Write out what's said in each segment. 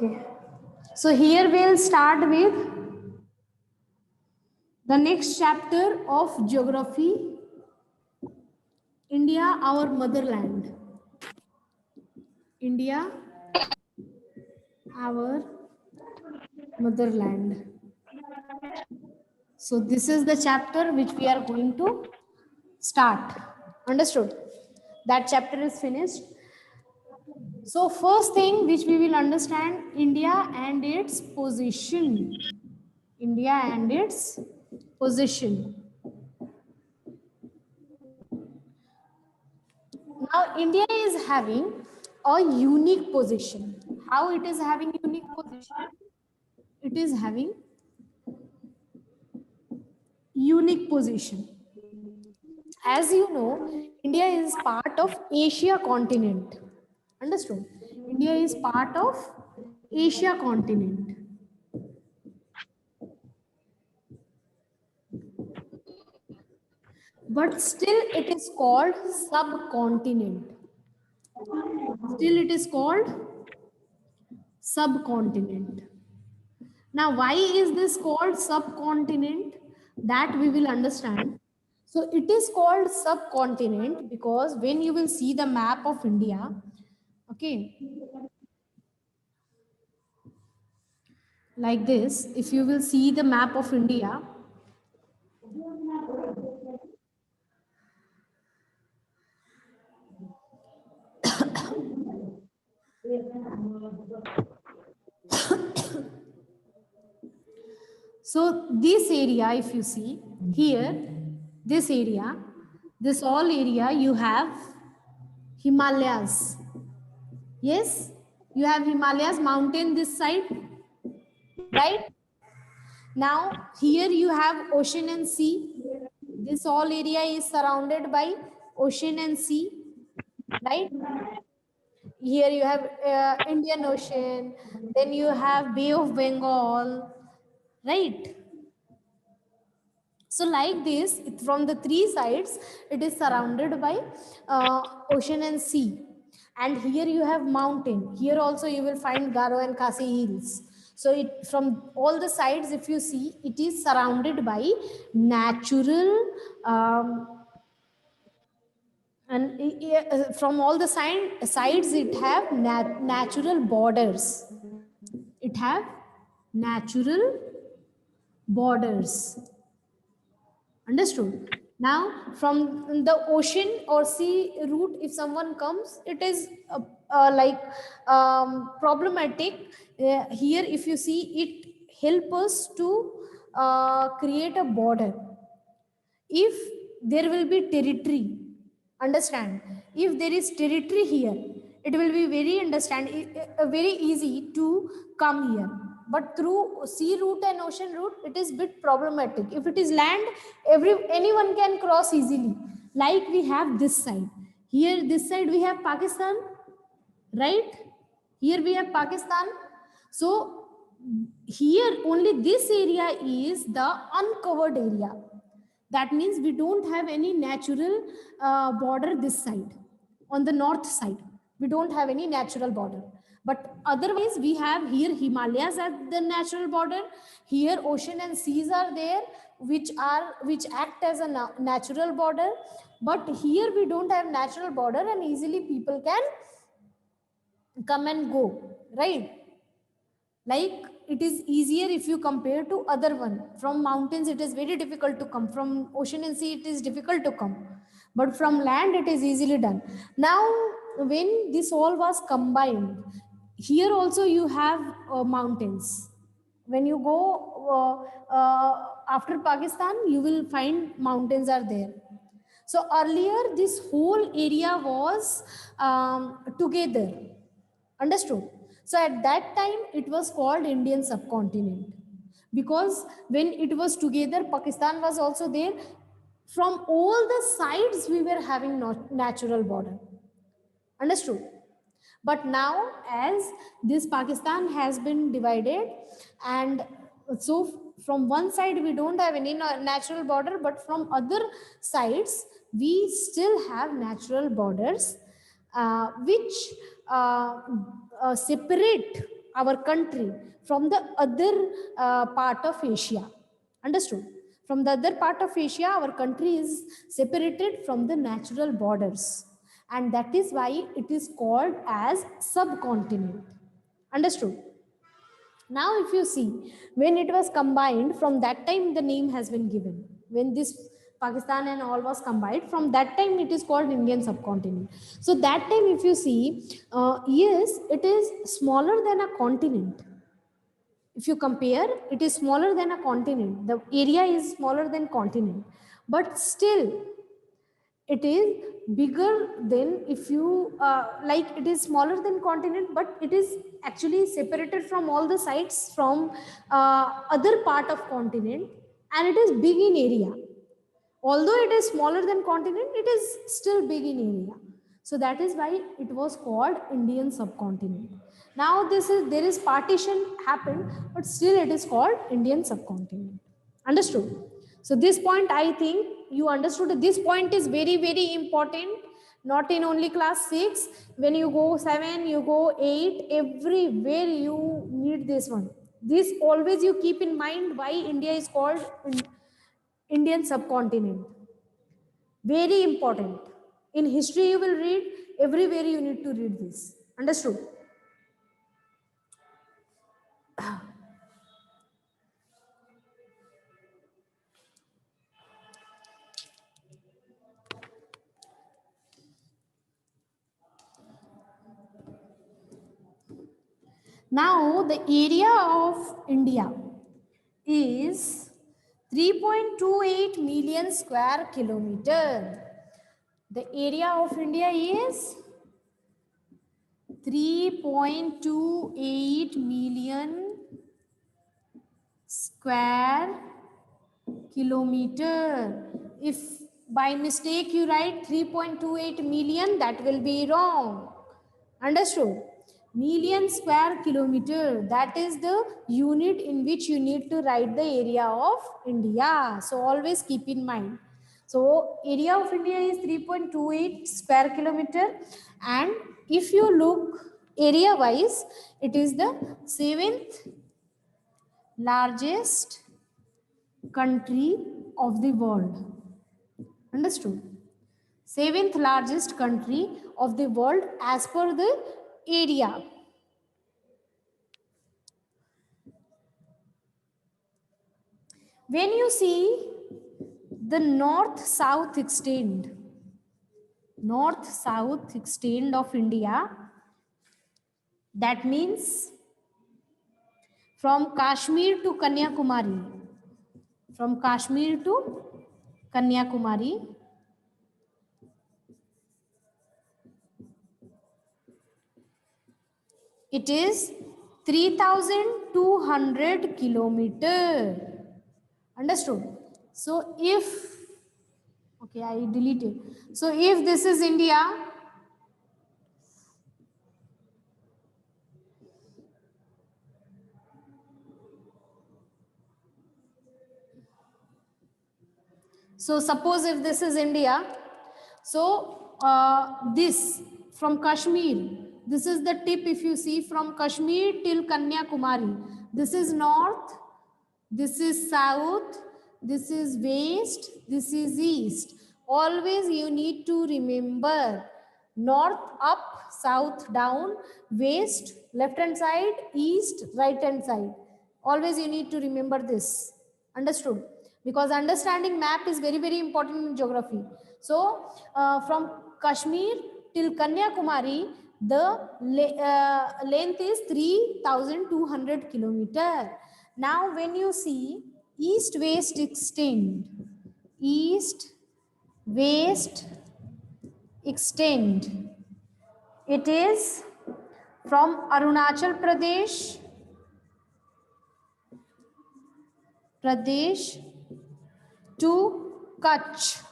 Okay. So here we'll start with the next chapter of geography. India, our motherland. India, our motherland. So this is the chapter which we are going to start. Understood? That chapter is finished. So first thing which we will understand, India and its position. India and its position. Now India is having a unique position. How it is having unique position? It is having unique position. As you know, India is part of Asia continent. Understood? India is part of Asia continent. But still it is called subcontinent. Still it is called subcontinent. Now, why is this called subcontinent? That we will understand. So it is called subcontinent because when you will see the map of India, okay, like this, if you will see the map of India, so this area, if you see here, this area, this all area, you have Himalayas. Yes, you have Himalayas mountain this side, right? Now here you have ocean and sea. This all area is surrounded by ocean and sea, right? Here you have Indian Ocean, then you have Bay of Bengal, right? So like this, from the three sides, it is surrounded by ocean and sea. And here you have mountain. Here also you will find Garo and Khasi hills. So it, from all the sides, if you see, it is surrounded by natural and from all the sides it have natural borders. It have natural borders. Understood? Now, from the ocean or sea route, if someone comes, it is like problematic. Here, if you see, it help us to create a border. If there will be territory, understand? If there is territory here, it will be very easy to come here. But through sea route and ocean route, it is bit problematic. If it is land, anyone can cross easily. Like we have this side. Here, this side we have Pakistan, right? Here we have Pakistan. So here only this area is the uncovered area. That means we don't have any natural border this side. On the north side, we don't have any natural border. But otherwise, we have here Himalayas at the natural border. Here, ocean and seas are there, which act as a natural border. But here we don't have natural border, and easily people can come and go, right? Like it is easier if you compare to other one. From mountains it is very difficult to come, from ocean and sea it is difficult to come, but from land it is easily done. Now when this all was combined, here also you have mountains. When you go after Pakistan, you will find mountains are there. So earlier this whole area was together. Understood? So at that time, it was called Indian subcontinent because when it was together, Pakistan was also there. From all the sides, we were having natural border. Understood? But now, as this Pakistan has been divided, and so from one side we don't have any natural border, but from other sides we still have natural borders, which separate our country from the other part of Asia. Understood? From the other part of Asia, our country is separated from the natural borders, and that is why it is called as subcontinent. Understood? Now if you see, when it was combined, from that time the name has been given. When this Pakistan and all was combined, from that time it is called Indian subcontinent. So that time if you see, yes, it is smaller than a continent. If you compare, it is smaller than a continent, the area is smaller than continent, but still it is bigger than, if you like, it is smaller than continent, but it is actually separated from all the sides from other part of continent, and it is big in area. Although it is smaller than continent, it is still big in area. So that is why it was called Indian subcontinent. Now this is, there is partition happened, but still it is called Indian subcontinent. Understood? So this point, I think you understood. This point is very, very important, not in only class 6. When you go 7, you go 8, everywhere you need this one. This always you keep in mind, why India is called Indian subcontinent. Very important. In history you will read, everywhere you need to read this. Understood? Now the area of India is 3.28 million square kilometer. The area of India is 3.28 million square kilometer. If by mistake you write 3.28 million, that will be wrong. Understood? Million square kilometer, that is the unit in which you need to write the area of India. So always keep in mind. So area of India is 3.28 square kilometer, and if you look area wise, it is the 7th largest country of the world. Understood? 7th largest country of the world as per the area. When you see the north-south extent of India, that means from Kashmir to Kanyakumari, it is 3,200 kilometer. Understood? So if, okay, I deleted. So if this is India, so suppose if this is India, so this from Kashmir, this is the tip. If you see from Kashmir till Kanyakumari, this is north, this is south, this is west, this is east. Always you need to remember north up, south down, west left hand side, east right hand side. Always you need to remember this. Understood? Because understanding map is very, very important in geography. So from Kashmir till Kanyakumari, the length is 3,200 kilometer. Now when you see east west extend, it is from Arunachal Pradesh to Kutch.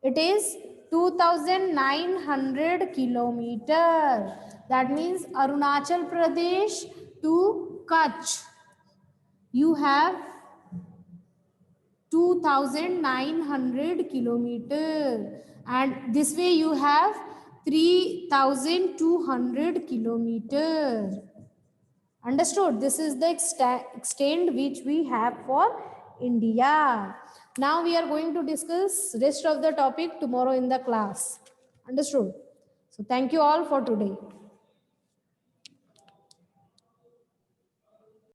It is 2,900 kilometer. That means Arunachal Pradesh to Kutch, you have 2,900 kilometer, and this way you have 3,200 kilometer. Understood? This is the extent which we have for India. Now we are going to discuss rest of the topic tomorrow in the class. Understood? So thank you all for today.